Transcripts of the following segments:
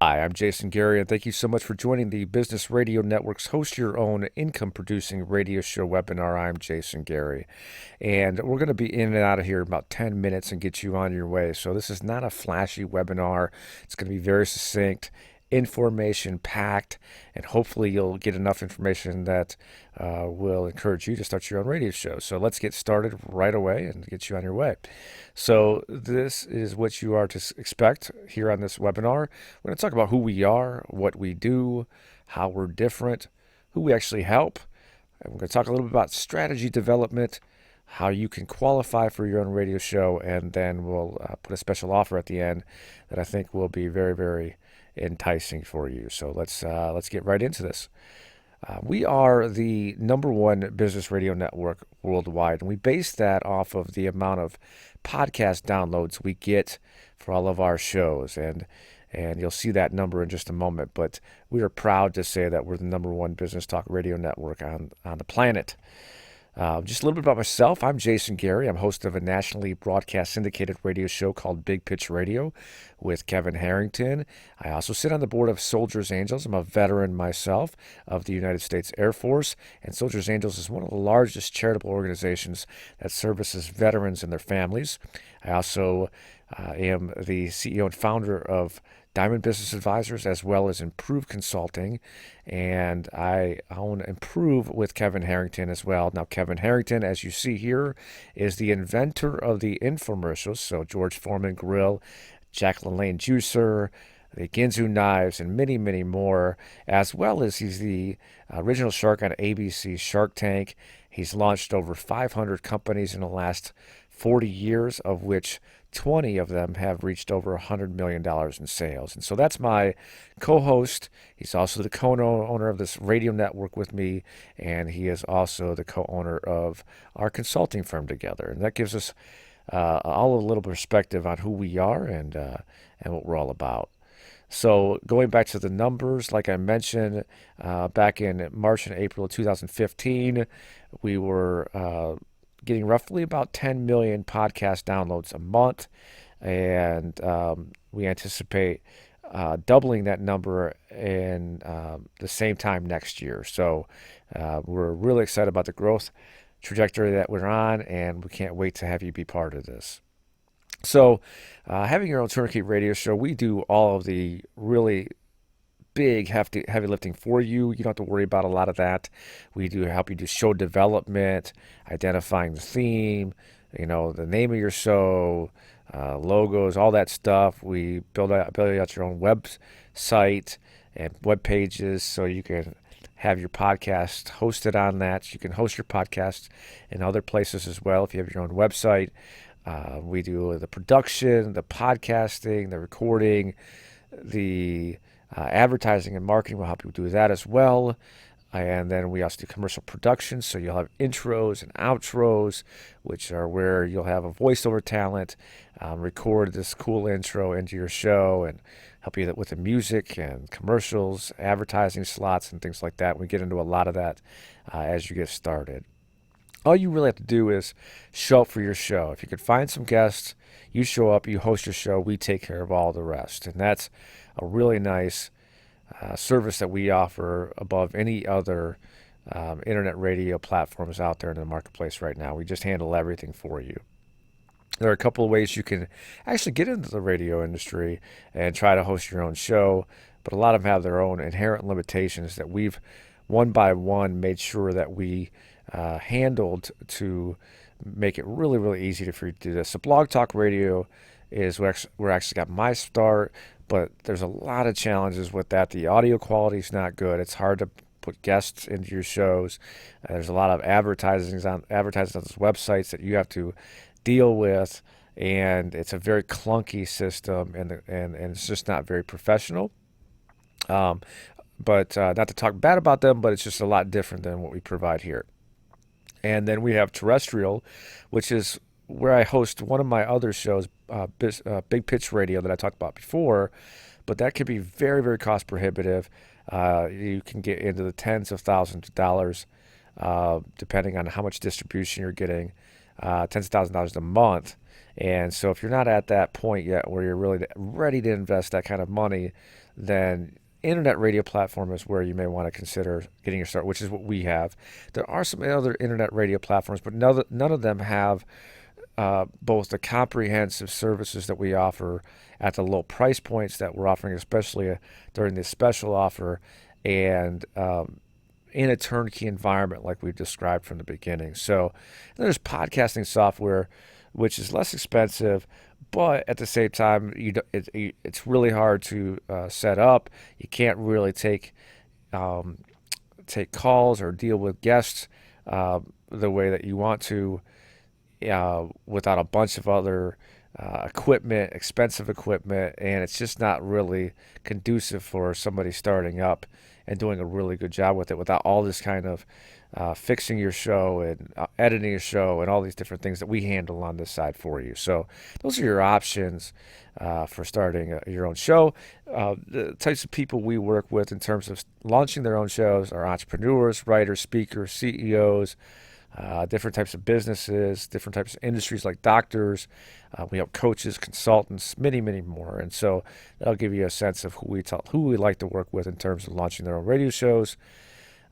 Hi, I'm Jason Gary, and thank you so much for joining the Business Radio Network's Host Your Own Income Producing Radio Show webinar. I'm Jason Gary, and we're going to be in and out of here in about 10 minutes and get you on your way. So, this is not a flashy webinar, it's going to be very succinct, information packed, and hopefully you'll get enough information that will encourage you to start your own radio show. So let's get started right away and get you on your way. So this is what you are to expect here on this webinar. We're going to talk about who we are, what we do, how we're different, who we actually help. And we're going to talk a little bit about strategy development, how you can qualify for your own radio show, and then we'll put a special offer at the end that I think will be very, very enticing for you. So let's get right into this. We are the number one business radio network worldwide, and we base that off of the amount of podcast downloads we get for all of our shows, and you'll see that number in just a moment. But we are proud to say that we're the number one business talk radio network on the planet. Just a little bit about myself. I'm Jason Gary. I'm host of a nationally broadcast syndicated radio show called Big Pitch Radio with Kevin Harrington. I also sit on the board of Soldiers Angels. I'm a veteran myself of the United States Air Force, and Soldiers Angels is one of the largest charitable organizations that services veterans and their families. I also am the CEO and founder of Diamond Business Advisors, as well as Improve Consulting, and I own Improve with Kevin Harrington as well. Now, Kevin Harrington, as you see here, is the inventor of the infomercials, so George Foreman Grill, Jacqueline Lane Juicer, the Ginzu Knives, and many, many more, as well as he's the original shark on ABC Shark Tank. He's launched over 500 companies in the last 40 years, of which 20 of them have reached over $100 million in sales. And so that's my co-host. He's also the co-owner of this radio network with me, and he is also the co-owner of our consulting firm together. And that gives us all a little perspective on who we are and what we're all about. So going back to the numbers, like I mentioned, back in March and April of 2015, we were getting roughly about 10 million podcast downloads a month, and we anticipate doubling that number in the same time next year. So we're really excited about the growth trajectory that we're on, and we can't wait to have you be part of this. So having your own turnkey radio show, we do all of the really big, heavy lifting for you. You don't have to worry about a lot of that. We do help you do show development, identifying the theme, the name of your show, logos, all that stuff. We build out your own website and web pages so you can have your podcast hosted on that. You can host your podcast in other places as well if you have your own website. We do the production, the podcasting, the recording, the advertising and marketing. Will help you do that as well. And then we also do commercial production. So you'll have intros and outros, which are where you'll have a voiceover talent record this cool intro into your show and help you with the music and commercials, advertising slots, and things like that. We get into a lot of that as you get started. All you really have to do is show up for your show. If you could find some guests, you show up, you host your show, we take care of all the rest. And that's a really nice service that we offer above any other internet radio platforms out there in the marketplace right now. We just handle everything for you. There are a couple of ways you can actually get into the radio industry and try to host your own show, but a lot of them have their own inherent limitations that we've one by one made sure that we handled to make it really, really easy for you to do this. So Blog Talk Radio is where I actually got my start, but there's a lot of challenges with that. The audio quality is not good. It's hard to put guests into your shows. There's a lot of advertising on those websites that you have to deal with, and it's a very clunky system, and it's just not very professional. But not to talk bad about them, but it's just a lot different than what we provide here. And then we have terrestrial, which is where I host one of my other shows, Big Pitch Radio, that I talked about before. But that can be very, very cost prohibitive. You can get into the tens of thousands of dollars, depending on how much distribution you're getting, tens of thousands of dollars a month. And so if you're not at that point yet where you're really ready to invest that kind of money, then internet radio platform is where you may want to consider getting your start, which is what we have. There are some other internet radio platforms, but none of them have both the comprehensive services that we offer at the low price points that we're offering, especially during this special offer, and in a turnkey environment like we've described from the beginning. So there's podcasting software, which is less expensive, but at the same time, it's really hard to set up. You can't really take calls or deal with guests the way that you want to without a bunch of other equipment, expensive equipment, and it's just not really conducive for somebody starting up and doing a really good job with it without all this kind of fixing your show and editing your show and all these different things that we handle on this side for you. So those are your options for starting your own show. The types of people we work with in terms of launching their own shows are entrepreneurs, writers, speakers, CEOs, different types of businesses, different types of industries like doctors. We help coaches, consultants, many, many more. And so that'll give you a sense of who we like to work with in terms of launching their own radio shows.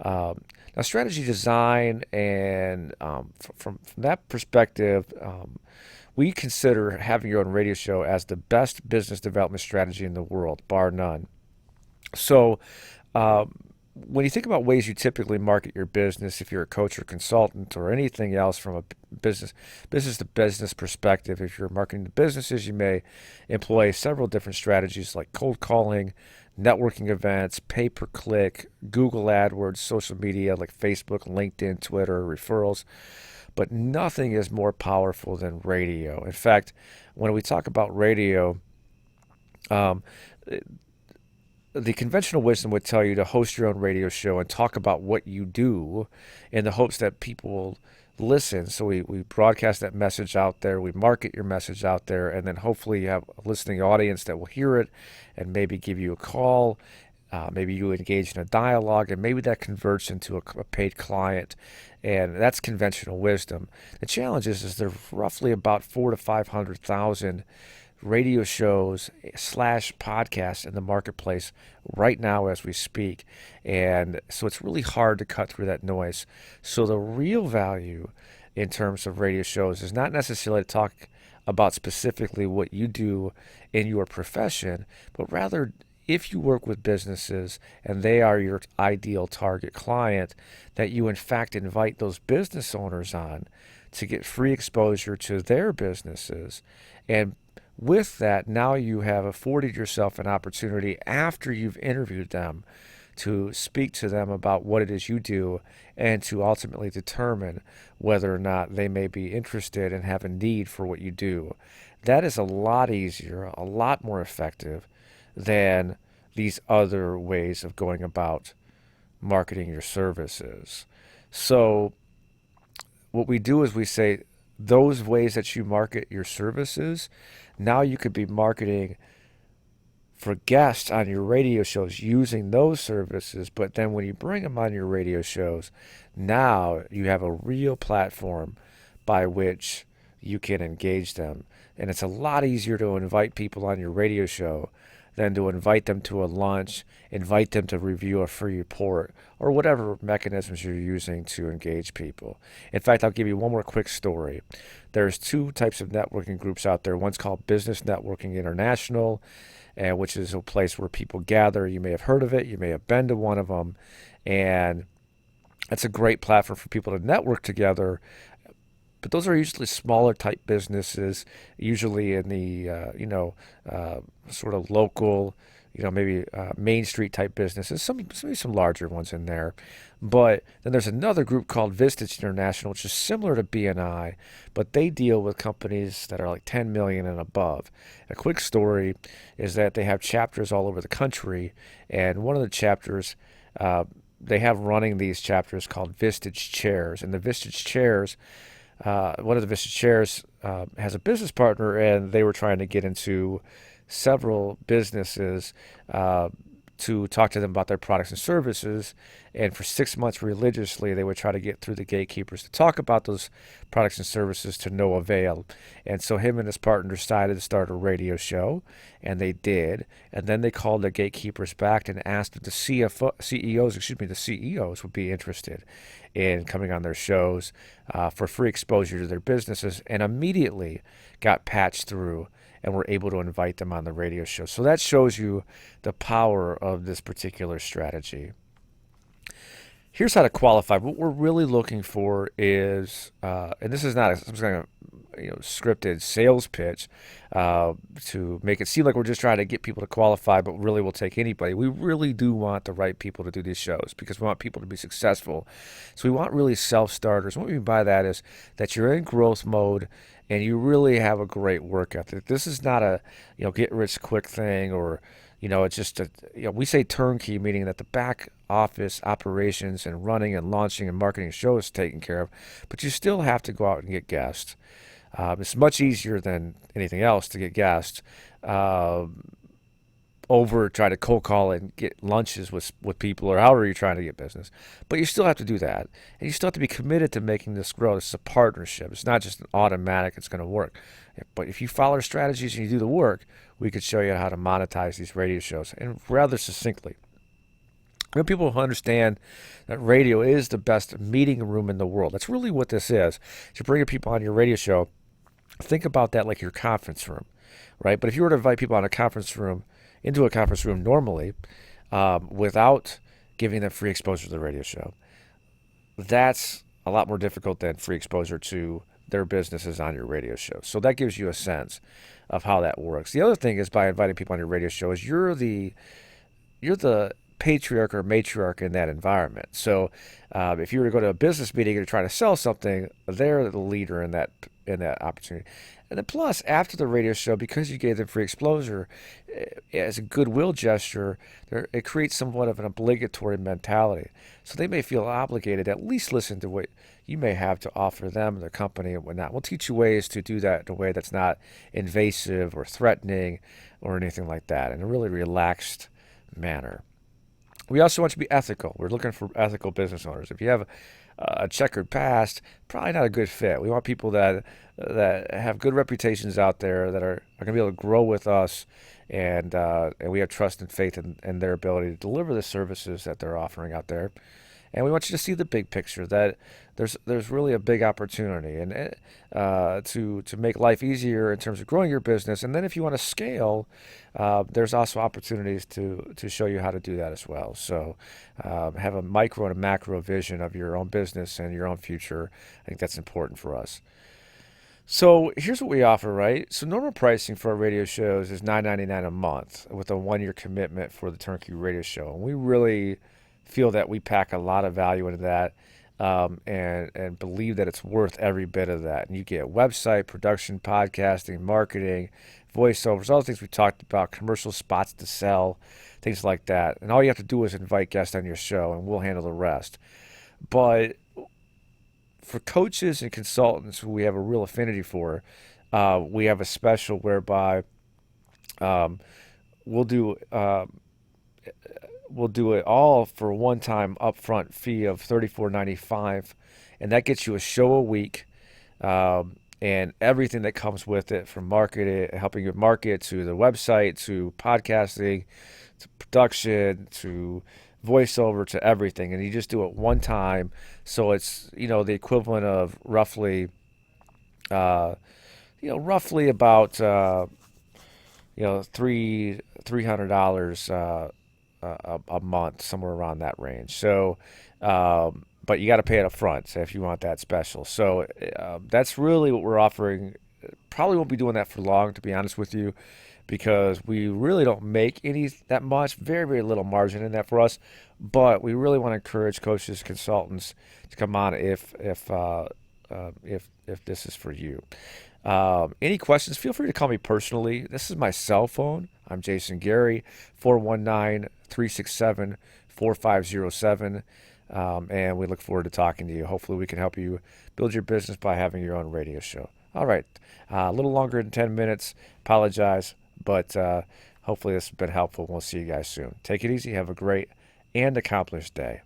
Now, strategy design, and from that perspective, we consider having your own radio show as the best business development strategy in the world, bar none. So, when you think about ways you typically market your business, if you're a coach or consultant or anything else from a business to business perspective, if you're marketing to businesses, you may employ several different strategies like cold calling, networking events, pay-per-click, Google AdWords, social media like Facebook, LinkedIn, Twitter, referrals. But nothing is more powerful than radio. In fact, when we talk about radio, the conventional wisdom would tell you to host your own radio show and talk about what you do in the hopes that people will listen. So we broadcast that message out there, we market your message out there, and then hopefully you have a listening audience that will hear it and maybe give you a call. Maybe you engage in a dialogue, and maybe that converts into a paid client, and that's conventional wisdom. The challenge is there's roughly about 400,000 to 500,000 radio shows / podcasts in the marketplace right now as we speak. And so it's really hard to cut through that noise. So the real value in terms of radio shows is not necessarily to talk about specifically what you do in your profession, but rather if you work with businesses and they are your ideal target client, that you in fact invite those business owners on to get free exposure to their businesses. And with that, now you have afforded yourself an opportunity after you've interviewed them to speak to them about what it is you do and to ultimately determine whether or not they may be interested and have a need for what you do. That is a lot easier, a lot more effective than these other ways of going about marketing your services. So what we do is we say those ways that you market your services, now you could be marketing for guests on your radio shows using those services. But then when you bring them on your radio shows, now you have a real platform by which you can engage them. And it's a lot easier to invite people on your radio show than to invite them to a lunch, invite them to review a free report, or whatever mechanisms you're using to engage people. In fact, I'll give you one more quick story. There's two types of networking groups out there. One's called Business Networking International, which is a place where people gather. You may have heard of it. You may have been to one of them. And it's a great platform for people to network together. But those are usually smaller type businesses, usually in the, sort of local, maybe Main Street type businesses, maybe some larger ones in there. But then there's another group called Vistage International, which is similar to BNI, but they deal with companies that are like 10 million and above. A quick story is that they have chapters all over the country, and one of the chapters, they have running these chapters called Vistage Chairs. And the Vistage Chairs, one of the Vistage Chairs has a business partner, and they were trying to get into several businesses to talk to them about their products and services. And for 6 months religiously, they would try to get through the gatekeepers to talk about those products and services to no avail. And so him and his partner decided to start a radio show, and they did. And then they called the gatekeepers back and asked if the the CEOs would be interested in coming on their shows for free exposure to their businesses, and immediately got patched through and were able to invite them on the radio show. So that shows you the power of this particular strategy. Here's how to qualify. What we're really looking for is, and this is not some kind of scripted sales pitch to make it seem like we're just trying to get people to qualify, but really we'll take anybody. We really do want the right people to do these shows because we want people to be successful. So we want really self-starters. What we mean by that is that you're in growth mode and you really have a great work ethic. This is not a get rich quick thing, or it's just we say turnkey, meaning that the back office operations and running and launching and marketing shows is taken care of, but you still have to go out and get guests. It's much easier than anything else to get guests over try to cold call and get lunches with people, or however you're trying to get business. But you still have to do that. And you still have to be committed to making this grow. This is a partnership. It's not just an automatic, it's going to work. But if you follow our strategies and you do the work, we could show you how to monetize these radio shows, and rather succinctly. We want people to understand that radio is the best meeting room in the world. That's really what this is. You're bringing people on your radio show. Think about that like your conference room, right? But if you were to invite people into a conference room normally, without giving them free exposure to the radio show, that's a lot more difficult than free exposure to their businesses on your radio show. So that gives you a sense of how that works. The other thing is, by inviting people on your radio show, is you're the patriarch or matriarch in that environment. So if you were to go to a business meeting and try to sell something, they're the leader in that opportunity. And then plus, after the radio show, because you gave them free exposure, as a goodwill gesture, it creates somewhat of an obligatory mentality. So they may feel obligated to at least listen to what you may have to offer them, their company, and whatnot. We'll teach you ways to do that in a way that's not invasive or threatening or anything like that, in a really relaxed manner. We also want you to be ethical. We're looking for ethical business owners. If you have a checkered past, probably not a good fit. We want people that have good reputations out there, that are going to be able to grow with us, and we have trust and faith in their ability to deliver the services that they're offering out there. And we want you to see the big picture, that there's really a big opportunity, and to make life easier in terms of growing your business. And then if you want to scale, there's also opportunities to show you how to do that as well. So have a micro and a macro vision of your own business and your own future. I think that's important for us. So here's what we offer, right? So normal pricing for our radio shows is $9.99 a month with a 1-year commitment for the Turnkey radio show. And we really feel that we pack a lot of value into that, and believe that it's worth every bit of that. And you get website, production, podcasting, marketing, voiceovers, all the things we talked about, commercial spots to sell, things like that. And all you have to do is invite guests on your show, and we'll handle the rest. But for coaches and consultants who we have a real affinity for, we have a special whereby we'll do it all for a one-time upfront fee of $34.95, and that gets you a show a week, and everything that comes with it, from helping you market, to the website, to podcasting, to production, to voiceover, to everything. And you just do it one time, so it's the equivalent of roughly about $300 a month, somewhere around that range. So, but you got to pay it up front if you want that special. So that's really what we're offering. Probably won't be doing that for long, to be honest with you, because we really don't make that much, very, very little margin in that for us. But we really want to encourage coaches, consultants to come on if this is for you. Any questions, feel free to call me personally. This is my cell phone. I'm Jason Gary, 419-367-4507. And we look forward to talking to you. Hopefully we can help you build your business by having your own radio show. All right. A little longer than 10 minutes. Apologize, but Hopefully, this has been helpful. We'll see you guys soon. Take it easy. Have a great and accomplished day.